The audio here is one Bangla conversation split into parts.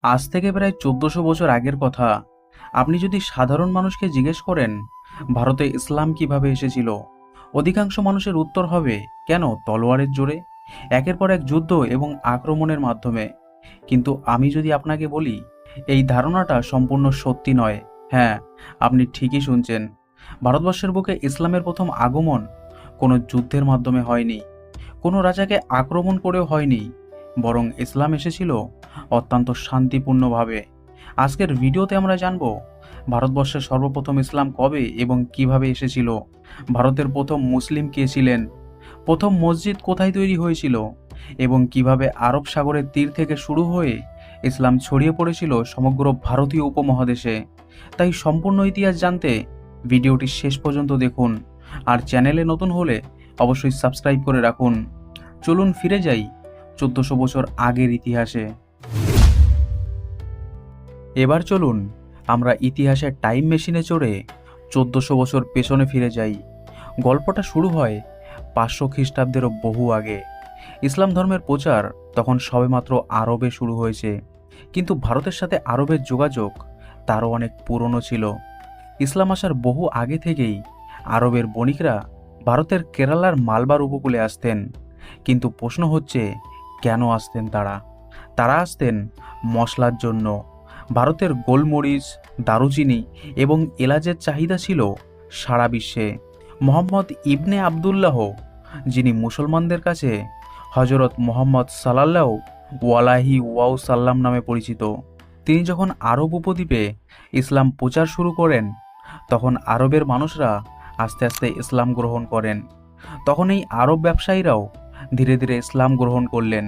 আজ থেকে প্রায় ১৪০০ বছর আগের কথা। আপনি যদি সাধারণ মানুষকে জিজ্ঞেস করেন ভারতে ইসলাম কিভাবে এসেছিল, অধিকাংশ মানুষের উত্তর হবে কেন তলোয়ারের জোরে, একের পর এক যুদ্ধ এবং আক্রমণের মাধ্যমে। কিন্তু আমি যদি আপনাকে বলি এই ধারণাটা সম্পূর্ণ সত্যি নয়। হ্যাঁ, আপনি ঠিকই শুনছেন। ভারতবর্ষের বুকে ইসলামের প্রথম আগমন কোনো যুদ্ধের মাধ্যমে হয়নি, কোনো রাজাকে আক্রমণ করেও হয়নি, বরং ইসলাম এসেছিল অত্যন্ত শান্তিপূর্ণভাবে। আজকের ভিডিওতে আমরা জানব ভারতবর্ষে সর্বপ্রথম ইসলাম কবে এবং কিভাবে এসেছিল, ভারতের প্রথম মুসলিম কে ছিলেন, প্রথম মসজিদ কোথায় তৈরি হয়েছিল এবং কিভাবে আরব সাগরের তীর থেকে শুরু হয়ে ইসলাম ছড়িয়ে পড়েছিল সমগ্র ভারতীয় উপমহাদেশে। তাই সম্পূর্ণ ইতিহাস জানতে ভিডিওটি শেষ পর্যন্ত দেখুন, আর চ্যানেলে নতুন হলে অবশ্যই সাবস্ক্রাইব করে রাখুন। চলুন ফিরে যাই ১৪০০ বছর আগের ইতিহাসে। এবার চলুন আমরা ইতিহাসের টাইম মেশিনে চড়ে ১৪০০ বছর পেছনে ফিরে যাই। গল্পটা শুরু হয় ৫০০ খ্রিস্টাব্দেরও বহু আগে। ইসলাম ধর্মের প্রচার তখন সবেমাত্র আরবে শুরু হয়েছে, কিন্তু ভারতের সাথে আরবের যোগাযোগ তারও অনেক পুরনো ছিল। ইসলাম আসার বহু আগে থেকেই আরবের বণিকরা ভারতের কেরালার মালবার উপকূলে আসতেন। কিন্তু প্রশ্ন হচ্ছে, কেন আসতেন তারা? তারা আসতেন মশলার জন্য। ভারতের গোলমরিচ, দারুচিনি এবং এলাচের চাহিদা ছিল সারা বিশ্বে। মোহাম্মদ ইবনে আবদুল্লাহ, যিনি মুসলমানদের কাছে হজরত মোহাম্মদ সাল্লাল্লাহ ওয়ালাহি ওয়াউ সাল্লাম নামে পরিচিত, তিনি যখন আরব উপদ্বীপে ইসলাম প্রচার শুরু করেন, তখন আরবের মানুষরা আস্তে আস্তে ইসলাম গ্রহণ করেন। তখন এই আরব ব্যবসায়ীরাও ধীরে ধীরে ইসলাম গ্রহণ করলেন,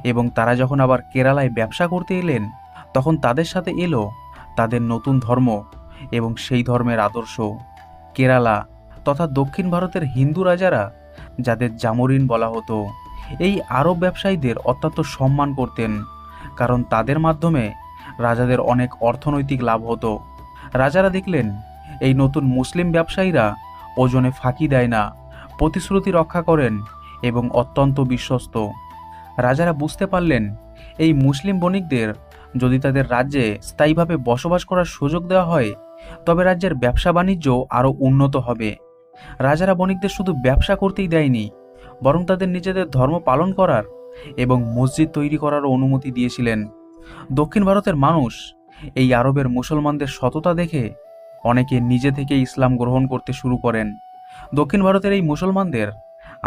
এবং তারা যখন আবার কেরালায় ব্যবসা করতে এলেন, তখন তাদের সাথে এলো তাদের নতুন ধর্ম এবং সেই ধর্মের আদর্শ। কেরালা তথা দক্ষিণ ভারতের হিন্দু রাজারা, যাদের জামোরিন বলা হতো, এই আরব ব্যবসায়ীদের অত্যন্ত সম্মান করতেন, কারণ তাদের মাধ্যমে রাজাদের অনেক অর্থনৈতিক লাভ হতো। রাজারা দেখলেন এই নতুন মুসলিম ব্যবসায়ীরা ওজনে ফাঁকি দেয় না, প্রতিশ্রুতি রক্ষা করেন এবং অত্যন্ত বিশ্বস্ত। রাজারা বুঝতে পারলেন এই মুসলিম বণিকদের যদি তাদের রাজ্যে স্থায়ীভাবে বসবাস করার সুযোগ দেওয়া হয়, তবে রাজ্যের ব্যবসা বাণিজ্য আরও উন্নত হবে। রাজারা বণিকদের শুধু ব্যবসা করতেই দেয়নি, বরং তাদের নিজেদের ধর্ম পালন করার এবং মসজিদ তৈরি করারও অনুমতি দিয়েছিলেন। দক্ষিণ ভারতের মানুষ এই আরবের মুসলমানদের সততা দেখে অনেকে নিজে থেকে ইসলাম গ্রহণ করতে শুরু করেন। দক্ষিণ ভারতের এই মুসলমানদের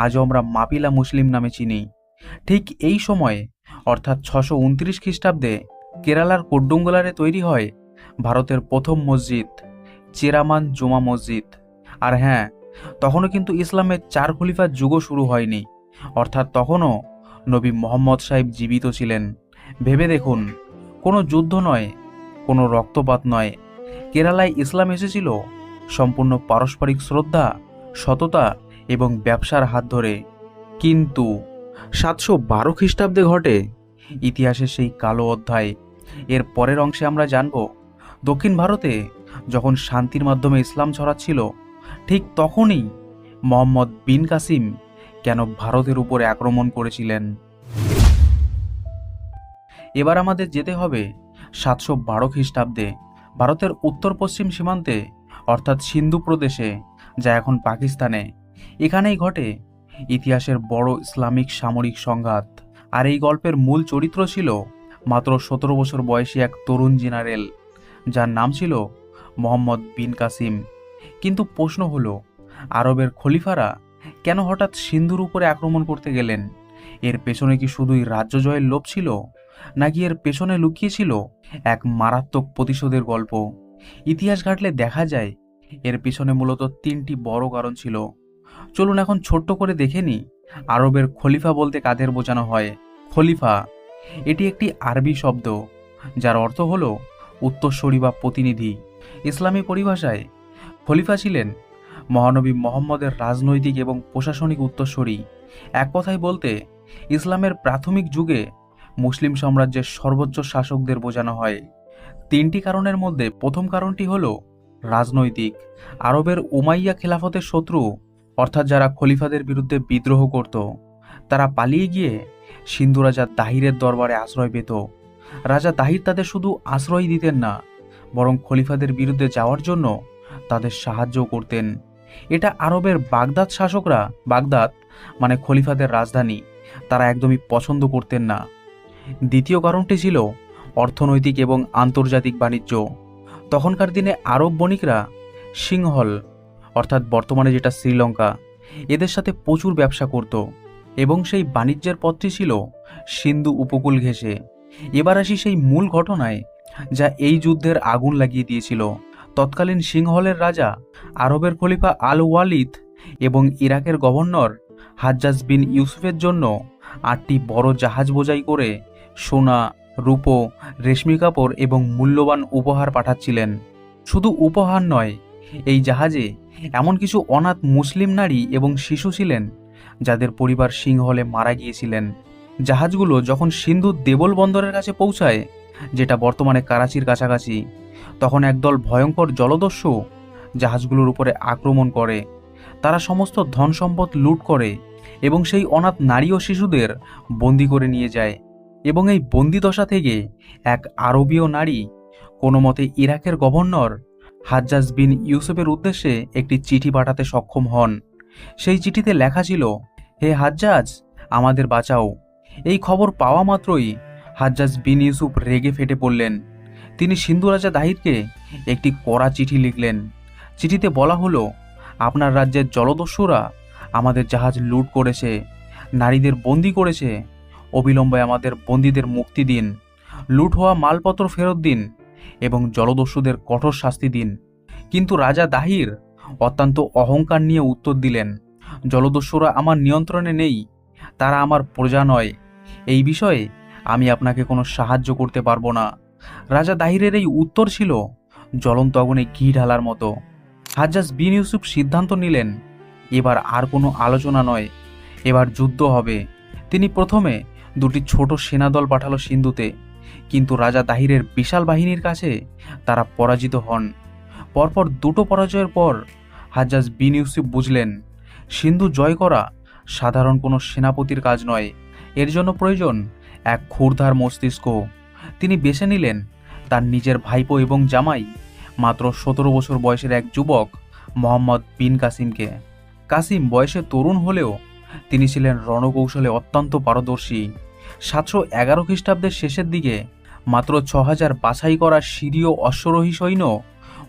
আজও আমরা মাপিলা মুসলিম নামে চিনি। ঠিক এই সময়ে অর্থাৎ ৬২৯ খ্রিস্টাব্দে কেরালার কোড্ডুঙ্গলারে তৈরি হয় ভারতের প্রথম মসজিদ, চেরামান জুমা মসজিদ। আর হ্যাঁ, তখনও কিন্তু ইসলামের ৪ খলিফার যুগও শুরু হয়নি, অর্থাৎ তখনও নবী মোহাম্মদ সাহেব জীবিত ছিলেন। ভেবে দেখুন, কোনো যুদ্ধ নয়, কোনো রক্তপাত নয়, কেরালায় ইসলাম এসেছিল সম্পূর্ণ পারস্পরিক শ্রদ্ধা, সততা এবং ব্যবসার হাত ধরে। কিন্তু ৭১২ খ্রিস্টাব্দে ঘটে ইতিহাসের সেই কালো অধ্যায়। এর পরের অংশে আমরা জানব দক্ষিণ ভারতে যখন শান্তির মাধ্যমে ইসলাম ছড়াচ্ছিল, ঠিক তখনই মোহাম্মদ বিন কাসিম কেন ভারতের উপরে আক্রমণ করেছিলেন। এবার আমাদের যেতে হবে ৭১২ খ্রিস্টাব্দে ভারতের উত্তর পশ্চিম সীমান্তে, অর্থাৎ সিন্ধু প্রদেশে, যা এখন পাকিস্তানে। এখানেই ঘটে ইতিহাসের বড় ইসলামিক সামরিক সংঘাত। আর এই গল্পের মূল চরিত্র ছিল মাত্র ১৭ বছর বয়সী এক তরুণ জেনারেল, যার নাম ছিল মোহাম্মদ বিন কাসিম। কিন্তু প্রশ্ন হলো, আরবের খলিফারা কেন হঠাৎ সিন্ধুর উপরে আক্রমণ করতে গেলেন? এর পেছনে কি শুধুই রাজ্য জয়ের লোভ ছিল, নাকি এর পেছনে লুকিয়েছিল এক মারাত্মক প্রতিশোধের গল্প? ইতিহাস ঘাটলে দেখা যায় এর পিছনে মূলত ৩টি বড় কারণ ছিল। চলুন এখন ছোট্ট করে দেখে নিই আরবের খলিফা বলতে কাদের বোঝানো হয়। খলিফা এটি একটি আরবি শব্দ, যার অর্থ হলো উত্তরসূরি বা প্রতিনিধি। ইসলামী পরিভাষায় খলিফা ছিলেন মহানবী মোহাম্মদের রাজনৈতিক এবং প্রশাসনিক উত্তরসূরি। এক কথায় বলতে ইসলামের প্রাথমিক যুগে মুসলিম সাম্রাজ্যের সর্বোচ্চ শাসকদের বোঝানো হয়। ৩টি কারণের মধ্যে প্রথম কারণটি হলো রাজনৈতিক। আরবের উমাইয়া খেলাফতের শত্রু, অর্থাৎ যারা খলিফাদের বিরুদ্ধে বিদ্রোহ করত, তারা পালিয়ে গিয়ে সিন্ধু রাজা দাহিরের দরবারে আশ্রয় পেত। রাজা দাহির তাদের শুধু আশ্রয় দিতেন না, বরং খলিফাদের বিরুদ্ধে যাওয়ার জন্য তাদের সাহায্য করতেন। এটা আরবের বাগদাদ শাসকরা, বাগদাদ মানে খলিফাদের রাজধানী, তারা একদমই পছন্দ করতেন না। দ্বিতীয় কারণটি ছিল অর্থনৈতিক এবং আন্তর্জাতিক বাণিজ্য। তখনকার দিনে আরব বণিকরা সিংহল, অর্থাৎ বর্তমানে যেটা শ্রীলঙ্কা, এদের সাথে প্রচুর ব্যবসা করত এবং সেই বাণিজ্যের পথটি ছিল সিন্ধু উপকূল ঘেঁষে। এবার আসি সেই মূল ঘটনায় যা এই যুদ্ধের আগুন লাগিয়ে দিয়েছিল। তৎকালীন সিংহলের রাজা, আরবের খলিফা আল ওয়ালিদ এবং ইরাকের গভর্নর হাজ্জাজ বিন ইউসুফের জন্য 8টি বড় জাহাজ বোঝাই করে সোনা, রূপো, রেশমি কাপড় এবং মূল্যবান উপহার পাঠাচ্ছিলেন। শুধু উপহার নয়, এই জাহাজে এমন কিছু অনাথ মুসলিম নারী এবং শিশু ছিলেন যাদের পরিবার সিংহলে মারা গিয়েছিলেন। জাহাজগুলো যখন সিন্ধুর দেবল বন্দরের কাছে পৌঁছায়, যেটা বর্তমানে করাচির কাছাকাছি, তখন একদল ভয়ঙ্কর জলদস্যু জাহাজগুলোর উপরে আক্রমণ করে। তারা সমস্ত ধন সম্পদ লুট করে এবং সেই অনাথ নারী ও শিশুদের বন্দি করে নিয়ে যায়। এবং এই বন্দিদশা থেকে এক আরবীয় নারী কোনো মতে ইরাকের গভর্নর হাজ্জাজ বিন ইউসুফের উদ্দেশ্যে একটি চিঠি পাঠাতে সক্ষম হন। সেই চিঠিতে লেখা ছিল, হে হাজ্জাজ, আমাদের বাঁচাও। এই খবর পাওয়া মাত্রই হাজ্জাজ বিন ইউসুফ রেগে ফেটে পড়লেন। তিনি সিন্ধু রাজা দাহিরকে একটি কড়া চিঠি লিখলেন। চিঠিতে বলা হলো, আপনার রাজ্যের জলদস্যুরা আমাদের জাহাজ লুট করেছে, নারীদের বন্দি করেছে। অবিলম্বে আমাদের বন্দীদের মুক্তি দিন, লুট হওয়া মালপত্র ফেরত দিন এবং জলদস্যুদের কঠোর শাস্তি দিন। কিন্তু রাজা দাহির অত্যন্ত অহংকার নিয়ে উত্তর দিলেন, জলদস্যুরা আমার নিয়ন্ত্রণে নেই, তারা আমার প্রজা নয়। এই বিষয়ে আমি আপনাকে কোনো সাহায্য করতে পারবো না। রাজা দাহিরের এই উত্তর ছিল জ্বলন্ত আগুনে ঘি ঢালার মতো। হাজ্জাজ বিন ইউসুফ সিদ্ধান্ত নিলেন, এবার আর কোনো আলোচনা নয়, এবার যুদ্ধ হবে। তিনি প্রথমে 2টি ছোট সেনাদল পাঠালো সিন্ধুতে, কিন্তু রাজা দাহিরের বিশাল বাহিনীর কাছে তারা পরাজিত হন। পরপর 2টো পরাজয়ের পর হাজ্জাজ বিন ইউসুফ বুঝলেন, সিন্ধু জয় করা সাধারণ কোনো সেনাপতির কাজ নয়, এর জন্য প্রয়োজন এক ক্ষুরধার মস্তিষ্ক। তিনি বেছে নিলেন তার নিজের ভাইপো এবং জামাই, মাত্র 17 বছর বয়সের এক যুবক মোহাম্মদ বিন কাসিমকে। কাসিম বয়সে তরুণ হলেও তিনি ছিলেন রণকৌশলে অত্যন্ত পারদর্শী। 711 খ্রিস্টাব্দের শেষের দিকে মাত্র 6000 বাছাই করা সিরীয় অশ্বারোহী সৈন্য,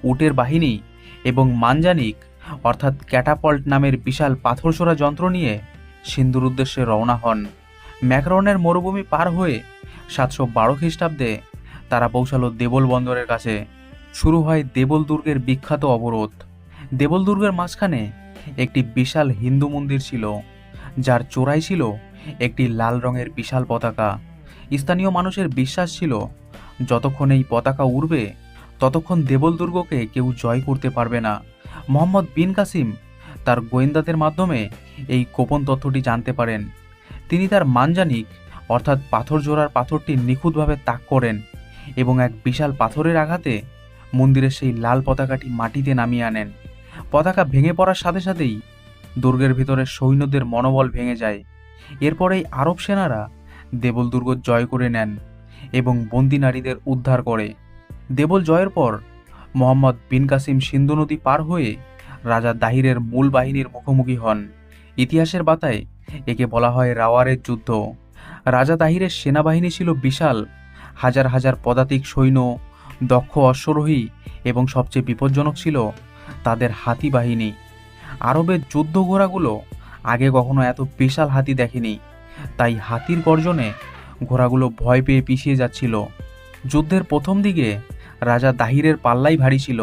উটের বাহিনী এবং মানজানিক অর্থাৎ ক্যাটাপল্ট নামের বিশাল পাথরছোড়া যন্ত্র নিয়ে সিন্ধুর উদ্দেশ্যে রওনা হন। ম্যাকরনের মরুভূমি পার হয়ে 712 খ্রিস্টাব্দে তারা পৌঁছালো দেবল বন্দরের কাছে। শুরু হয় দেবল দুর্গের বিখ্যাত অবরোধ। দেবল দুর্গের মাঝখানে একটি বিশাল হিন্দু মন্দির ছিল, যার চূড়ায় ছিল একটি লাল রঙের বিশাল পতাকা। স্থানীয় মানুষের বিশ্বাস ছিল, যতক্ষণ এই পতাকা উড়বে ততক্ষণ দেবল দুর্গকে কেউ জয় করতে পারবে না। মোহাম্মদ বিন কাসিম তার গোয়েন্দাদের মাধ্যমে এই গোপন তথ্যটি জানতে পারেন। তিনি তার মানজানিক অর্থাৎ পাথর জোড়ার পাথরটি নিখুঁতভাবে তাক করেন এবং এক বিশাল পাথরের আঘাতে মন্দিরের সেই লাল পতাকাটি মাটিতে নামিয়ে আনেন। পতাকা ভেঙে পড়ার সাথে সাথেই দুর্গের ভিতরে সৈন্যদের মনোবল ভেঙে যায়। এরপরেই আরব সেনারা দেবল দুর্গ জয় করে নেন এবং বন্দী নারীদের উদ্ধার করে। দেবল জয়ের পর মোহাম্মদ বিন কাসিম সিন্ধু নদী পার হয়ে রাজা দাহিরের মূল বাহিনীর মুখোমুখি হন। ইতিহাসের পাতায় একে বলা হয় রাওয়ারের যুদ্ধ। রাজা দাহিরের সেনাবাহিনী ছিল বিশাল, হাজার হাজার পদাতিক সৈন্য, দক্ষ অশ্বারোহী এবং সবচেয়ে বিপজ্জনক ছিল তাদের হাতি বাহিনী। আরবের যুদ্ধ ঘোড়াগুলো আগে কখনো এত বিশাল হাতি দেখেনি, তাই হাতির গর্জনে ঘোড়াগুলো ভয় পেয়ে পিছিয়ে যাচ্ছিল। যুদ্ধের প্রথম দিকে রাজা দাহিরের পাল্লাই ভারী ছিল,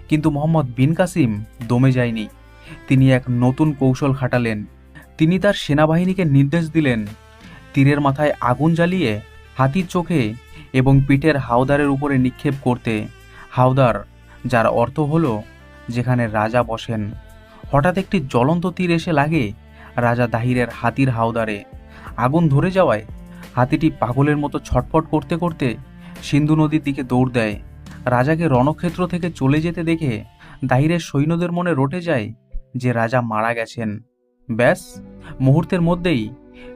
কিন্তু মোহাম্মদ বিন কাসিম দমে যায়নি। তিনি এক নতুন কৌশল খাটালেন। তিনি তার সেনাবাহিনীকে নির্দেশ দিলেন, তীরের মাথায় আগুন জ্বালিয়ে হাতির চোখে এবং পিঠের হাওদারের উপরে নিক্ষেপ করতে। হাওদার, যার অর্থ হলো যেখানে রাজা বসেন। হঠাৎ একটি জ্বলন্ত তীর এসে লাগে রাজা দাহিরের হাতির হাওদারে। আগুন ধরে যাওয়ায় হাতিটি পাগলের মতো ছটফট করতে করতে সিন্ধু নদীর দিকে দৌড় দেয়। রাজাকে রণক্ষেত্র থেকে চলে যেতে দেখে দাহিরের সৈন্যদের মনে রটে যায় যে রাজা মারা গেছেন। ব্যাস, মুহূর্তের মধ্যেই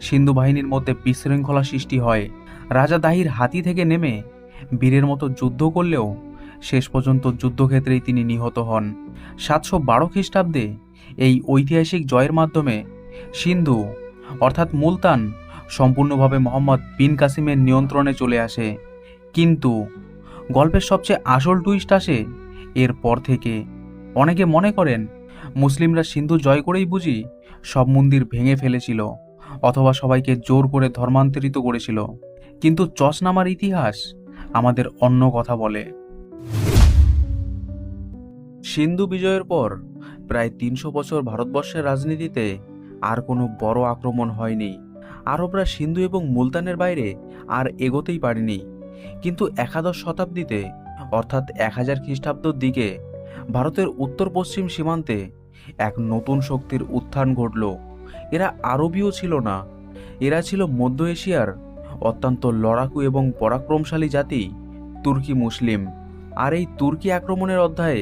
সিন্ধু বাহিনীর মধ্যে বিশৃঙ্খলা সৃষ্টি হয়। রাজা দাহির হাতি থেকে নেমে বীরের মতো যুদ্ধ করলেও শেষ পর্যন্ত যুদ্ধক্ষেত্রেই তিনি নিহত হন। 712 খ্রিস্টাব্দে এই ঐতিহাসিক জয়ের মাধ্যমে সিন্ধু অর্থাৎ মুলতান সম্পূর্ণভাবে মোহাম্মদ বিন কাসিমের নিয়ন্ত্রণে চলে আসে। কিন্তু গল্পের সবচেয়ে আসল টুইস্ট আসে এরপর থেকে। অনেকে মনে করেন মুসলিমরা সিন্ধু জয় করেই বুঝি সব মন্দির ভেঙে ফেলেছিল অথবা সবাইকে জোর করে ধর্মান্তরিত করেছিল, কিন্তু চশনামার ইতিহাস আমাদের অন্য কথা বলে। সিন্ধু বিজয়ের পর প্রায় 300 বছর ভারতবর্ষের রাজনীতিতে আর কোনো বড় আক্রমণ হয়নি। আরবরা সিন্ধু এবং মুলতানের বাইরে আর এগোতেই পারেনি। কিন্তু একাদশ শতাব্দীতে অর্থাৎ 1000 খ্রিস্টাব্দের দিকে ভারতের উত্তর পশ্চিম সীমান্তে এক নতুন শক্তির উত্থান ঘটল। এরা আরবীয় ছিল না, এরা ছিল মধ্য এশিয়ার অত্যন্ত লড়াকু এবং পরাক্রমশালী জাতি তুর্কি মুসলিম। আর এই তুর্কি আক্রমণের অধ্যায়ে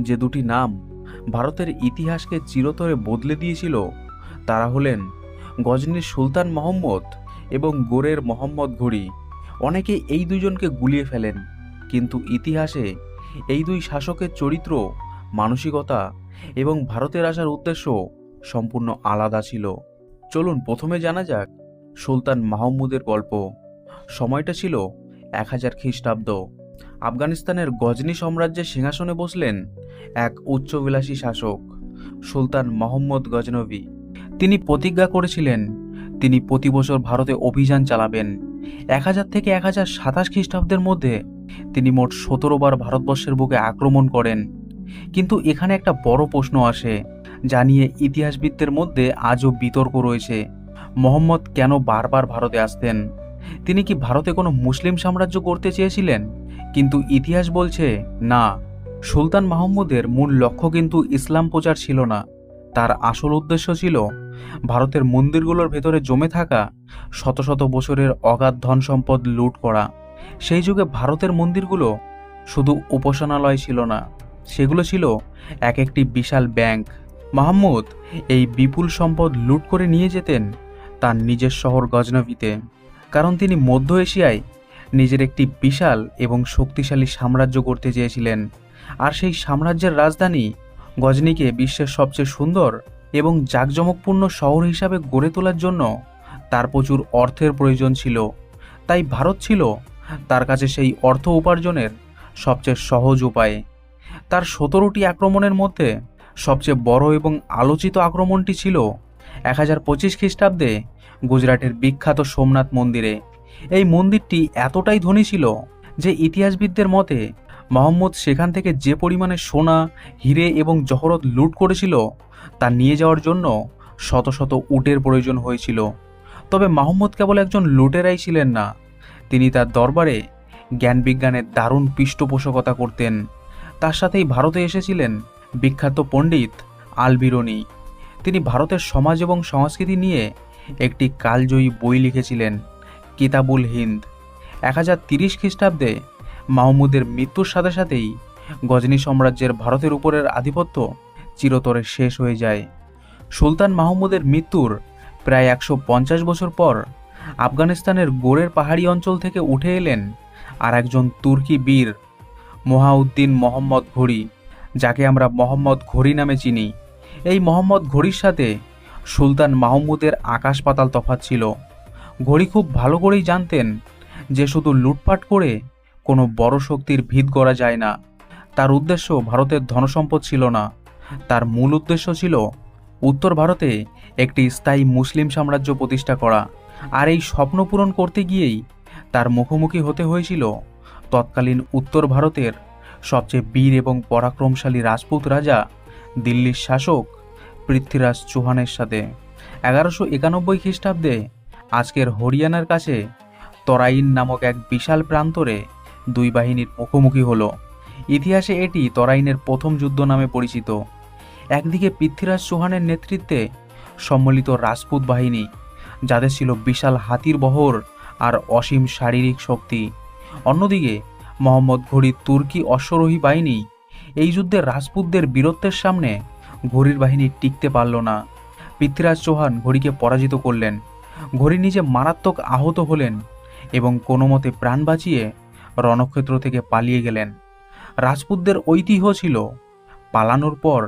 যে দুটি নাম ভারতের ইতিহাসকে চিরতরে বদলে দিয়েছিল তারা হলেন গজনির সুলতান মোহাম্মদ এবং গোরের মোহাম্মদ ঘুরি। অনেকে এই দুইজনকে গুলিয়ে ফেলেন, কিন্তু ইতিহাসে এই দুই শাসকের চরিত্র, মানসিকতা এবং ভারতের আসার উদ্দেশ্য সম্পূর্ণ আলাদা ছিল। চলুন প্রথমে জানা যাক সুলতান মাহমুদের গল্প। সময়টা ছিল 1000 খ্রিস্টাব্দ। আফগানিস্তানের গজনি সাম্রাজ্যের সিংহাসনে বসলেন এক উচ্চবিলাসী শাসক, সুলতান মোহাম্মদ গজনভি। তিনি প্রতিজ্ঞা করেছিলেন তিনি প্রতি বছর ভারতে অভিযান চালাবেন। 1000 থেকে 1027 খ্রিস্টাব্দের মধ্যে তিনি মোট 17 বার ভারতবর্ষের বুকে আক্রমণ করেন। কিন্তু এখানে একটা বড় প্রশ্ন আসে, যা নিয়ে ইতিহাসবিদদের মধ্যে আজও বিতর্ক রয়েছে। মোহাম্মদ কেন বারবার ভারতে আসতেন? তিনি কি ভারতে কোনো মুসলিম সাম্রাজ্য করতে চেয়েছিলেন? কিন্তু ইতিহাস বলছে না। সুলতান মাহমুদের মূল লক্ষ্য কিন্তু ইসলাম প্রচার ছিল না। তার আসল উদ্দেশ্য ছিল ভারতের মন্দিরগুলোর ভেতরে জমে থাকা শত শত বছরের অগাধ ধন সম্পদ লুট করা। সেই যুগে ভারতের মন্দিরগুলো শুধু উপাসনালয় ছিল না, সেগুলো ছিল এক একটি বিশাল ব্যাংক। মাহমুদ এই বিপুল সম্পদ লুট করে নিয়ে যেতেন তার নিজের শহর গজনভিতে, কারণ তিনি মধ্য এশিয়ায় নিজের একটি বিশাল এবং শক্তিশালী সাম্রাজ্য করতে চেয়েছিলেন। আর সেই সাম্রাজ্যের রাজধানী গজনিকে বিশ্বের সবচেয়ে সুন্দর এবং জাঁকজমকপূর্ণ শহর হিসাবে গড়ে তোলার জন্য তার প্রচুর অর্থের প্রয়োজন ছিল। তাই ভারত ছিল তার কাছে সেই অর্থ উপার্জনের সবচেয়ে সহজ উপায়। তার 17টি আক্রমণের মধ্যে সবচেয়ে বড় এবং আলোচিত আক্রমণটি ছিল 1025 খ্রিস্টাব্দে গুজরাটের বিখ্যাত সোমনাথ মন্দিরে। এই মন্দিরটি এতটাই ধনী ছিল যে ইতিহাসবিদদের মতে মোহাম্মদ সেখান থেকে যে পরিমাণে সোনা, হিরে এবং জহরত লুট করেছিল তা নিয়ে যাওয়ার জন্য শত শত উটের প্রয়োজন হয়েছিল। তবে মোহাম্মদ কেবল একজন লুটেরাই ছিলেন না, তিনি তার দরবারে জ্ঞান বিজ্ঞানের দারুণ পৃষ্ঠপোষকতা করতেন। তার সাথেই ভারতে এসেছিলেন বিখ্যাত পণ্ডিত আল বিরুনি। তিনি ভারতের সমাজ এবং সংস্কৃতি নিয়ে একটি কালজয়ী বই লিখেছিলেন, কিতাবুল হিন্দ। 1030 খ্রিস্টাব্দে মাহমুদের মৃত্যুর সাথে সাথেই গজনি সাম্রাজ্যের ভারতের উপরের আধিপত্য চিরতরে শেষ হয়ে যায়। সুলতান মাহমুদের মৃত্যুর প্রায় 150 বছর পর আফগানিস্তানের গোরের পাহাড়ি অঞ্চল থেকে উঠে এলেন আর একজন তুর্কি বীর, মোহাউদ্দিন মোহাম্মদ ঘুরি, যাকে আমরা মোহাম্মদ ঘুরি নামে চিনি। এই মোহাম্মদ ঘুরির সাথে সুলতান মাহমুদের আকাশ পাতাল তফাৎ ছিল। ঘুরি খুব ভালো করেই জানতেন যে শুধু লুটপাট করে কোনো বড় শক্তির ভিত গড়া যায় না। তার উদ্দেশ্য ভারতের ধনসম্পদ ছিল না, তার মূল উদ্দেশ্য ছিল উত্তর ভারতে একটি স্থায়ী মুসলিম সাম্রাজ্য প্রতিষ্ঠা করা। আর এই স্বপ্ন পূরণ করতে গিয়েই তার মুখোমুখি হতে হয়েছিল তৎকালীন উত্তর ভারতের সবচেয়ে বীর এবং পরাক্রমশালী রাজপুত রাজা দিল্লির শাসক পৃথ্বীরাজ চৌহানের সাথে। 1191 খ্রিস্টাব্দে আজকের হরিয়ানার কাছে তরাইন নামক এক বিশাল প্রান্তরে দুই বাহিনীর মুখোমুখি হলো। ইতিহাসে এটি তরাইনের প্রথম যুদ্ধ নামে পরিচিত। একদিকে পৃথ্বীরাজ চৌহানের নেতৃত্বে সম্মিলিত রাজপুত বাহিনী, যাদের ছিল বিশাল হাতির বহর আর অসীম শারীরিক শক্তি। অন্যদিকে মোহাম্মদ ঘুরির তুর্কি অশ্বারোহী বাহিনী। এই যুদ্ধে রাজপুতদের বীরত্বের সামনে ঘুরির বাহিনী টিকতে পারল না। পৃথ্বীরাজ চৌহান ঘুরিকে পরাজিত করলেন। ঘুরি নিজে মারাত্মক আহত হলেন এবং কোনো মতে প্রাণ বাঁচিয়ে রণক্ষেত্র থেকে পালিয়ে গেলেন। রাজপুতদের ঐতিহ্য ছিল পালানোর পর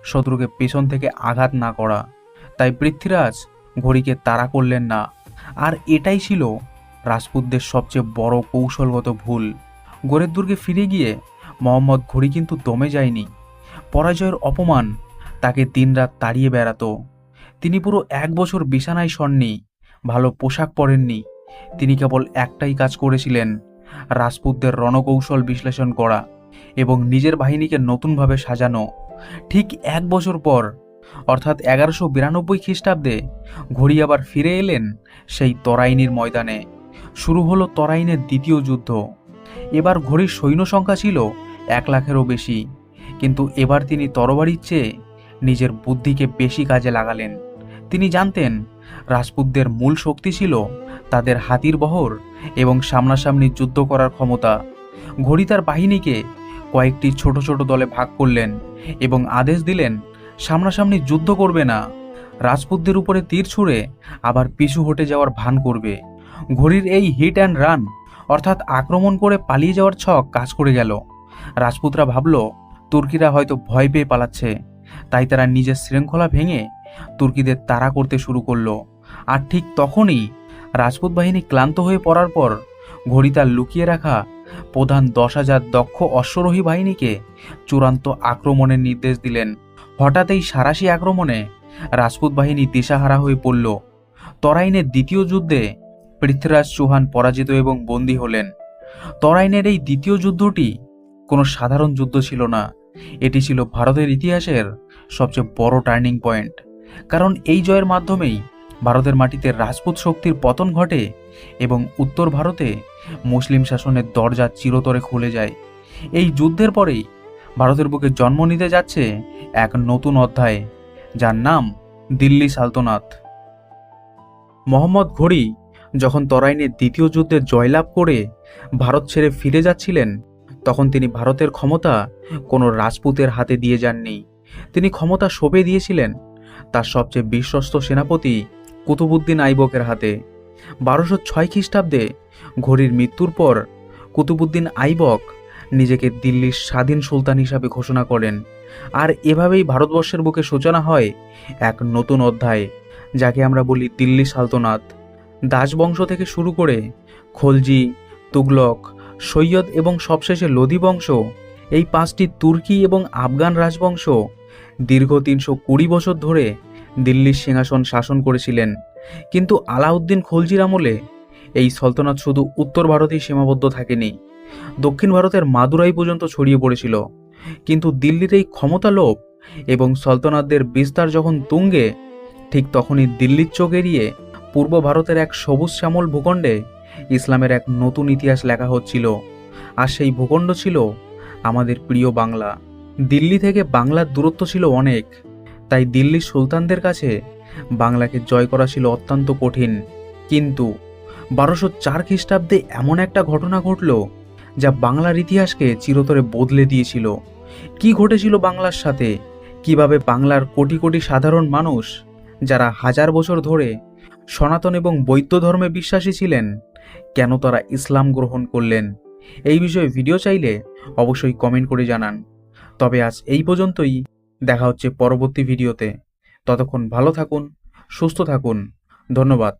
শত্রুকে পেছন থেকে আঘাত না করা, তাই পৃথ্বীরাজ ঘড়িকে তাড়া করলেন না। আর এটাই ছিল রাজপুতদের সবচেয়ে বড় কৌশলগত ভুল। গোরের দুর্গে ফিরে গিয়ে মোহাম্মদ ঘড়ি কিন্তু দমে যায়নি। পরাজয়ের অপমান তাকে দিনরাত তাড়িয়ে বেড়াতো। তিনি পুরো 1 বছর বিছানায় শননি, ভালো পোশাক পরেননি। তিনি কেবল একটাই কাজ করেছিলেন, রাজপুতদের রণকৌশল বিশ্লেষণ করা এবং নিজের বাহিনীকে নতুনভাবে সাজানো। ঠিক 1 বছর পর, অর্থাৎ 1192 খ্রিস্টাব্দে ঘড়ি আবার ফিরে এলেন সেই তরাইনির ময়দানে। শুরু হলো তরাইনের দ্বিতীয় যুদ্ধ। এবার ঘড়ির সৈন্য সংখ্যা ছিল 1 লাখেরও বেশি, কিন্তু এবার তিনি তরবারির চেয়ে নিজের বুদ্ধিকে বেশি কাজে লাগালেন। তিনি জানতেন রাজপুতদের মূল শক্তি ছিল তাদের হাতির বহর এবং সামনাসামনি যুদ্ধ করার ক্ষমতা। ঘড়ি তার বাহিনীকে কয়েকটি ছোট ছোট দলে ভাগ করলেন এবং আদেশ দিলেন সামনাসামনি যুদ্ধ করবে না, রাজপুতদের উপরে তীর ছুঁড়ে আবার পিছু হটে যাওয়ার ভান করবে। ঘড়ির এই হিট অ্যান্ড রান অর্থাৎ আক্রমণ করে পালিয়ে যাওয়ার ছক কাজ করে গেল। রাজপুতরা ভাবল তুর্কিরা হয়তো ভয় পেয়ে পালাচ্ছে, তাই তারা নিজের শৃঙ্খলা ভেঙে তুর্কিদের তাড়া করতে শুরু করলো। আর ঠিক তখনই রাজপুত বাহিনী ক্লান্ত হয়ে পড়ার পর ঘড়ি তার লুকিয়ে রাখা প্রধান 10,000 দক্ষ অশ্বরোহী বাহিনীকে চূড়ান্ত আক্রমণের নির্দেশ দিলেন। হঠাৎ এই সারাশি আক্রমণে রাজপুত বাহিনী দিশাহারা হয়ে পড়ল। তরাইনের দ্বিতীয় যুদ্ধে পৃথ্বীরাজ চৌহান পরাজিত এবং বন্দী হলেন। তরাইনের এই দ্বিতীয় যুদ্ধটি কোনো সাধারণ যুদ্ধ ছিল না, এটি ছিল ভারতের ইতিহাসের সবচেয়ে বড় টার্নিং পয়েন্ট। কারণ এই জয়ের মাধ্যমেই ভারতের মাটিতে রাজপুত শক্তির পতন ঘটে এবং উত্তর ভারতে মুসলিম শাসনের দরজা চিরতরে খুলে যায়। এই যুদ্ধের পরেই ভারতের বুকে জন্ম নিতে যাচ্ছে এক নতুন অধ্যায়, যার নাম দিল্লি সালতানাত। মোহাম্মদ ঘড়ি যখন তরাইনের দ্বিতীয় যুদ্ধে জয়লাভ করে ভারত ছেড়ে ফিরে যাচ্ছিলেন, তখন তিনি ভারতের ক্ষমতা কোনো রাজপুতের হাতে দিয়ে যাননি। তিনি ক্ষমতা সঁপে দিয়েছিলেন তার সবচেয়ে বিশ্বস্ত সেনাপতি কুতুবউদ্দিন আইবকের হাতে। 1206 খ্রিস্টাব্দে ঘড়ির মৃত্যুর পর কুতুবউদ্দিন আইবক নিজেকে দিল্লির স্বাধীন সুলতান হিসাবে ঘোষণা করেন। আর এভাবেই ভারতবর্ষের বুকে সূচনা হয় এক নতুন অধ্যায়, যাকে আমরা বলি দিল্লি সালতানাত। দাসবংশ থেকে শুরু করে খলজি, তুগলক, সৈয়দ এবং সবশেষে লোদি বংশ, এই 5টি তুর্কি এবং আফগান রাজবংশ দীর্ঘ 320 বছর ধরে দিল্লির সিংহাসন শাসন করেছিলেন। কিন্তু আলাউদ্দিন খলজির আমলে এই সালতানাত শুধু উত্তর ভারতেই সীমাবদ্ধ থাকেনি, দক্ষিণ ভারতের মাদুরাই পর্যন্ত ছড়িয়ে পড়েছিল। কিন্তু দিল্লির এই ক্ষমতা লোভ এবং সালতানাতদের বিস্তার যখন তুঙ্গে, ঠিক তখনই দিল্লির চোখ এড়িয়ে পূর্ব ভারতের এক সবুজ শ্যামল ভূখণ্ডে ইসলামের এক নতুন ইতিহাস লেখা হচ্ছিল। আর সেই ভূখণ্ড ছিল আমাদের প্রিয় বাংলা। দিল্লি থেকে বাংলার দূরত্ব ছিল অনেক, তাই দিল্লির সুলতানদের কাছে বাংলাকে জয় করা ছিল অত্যন্ত কঠিন। কিন্তু 1204 খ্রিস্টাব্দে এমন একটা ঘটনা ঘটল যা বাংলার ইতিহাসকে চিরতরে বদলে দিয়েছিল। কি ঘটেছিল বাংলার সাথে? কিভাবে বাংলার কোটি কোটি সাধারণ মানুষ, যারা হাজার বছর ধরে সনাতন এবং বৌদ্ধ ধর্মে বিশ্বাসী ছিলেন, কেন তারা ইসলাম গ্রহণ করলেন? এই বিষয়ে ভিডিও চাইলে অবশ্যই কমেন্ট করে জানান। তবে আজ এই পর্যন্তই, দেখা হচ্ছে পরবর্তী ভিডিওতে। ততক্ষণ ভালো থাকুন, সুস্থ থাকুন। ধন্যবাদ।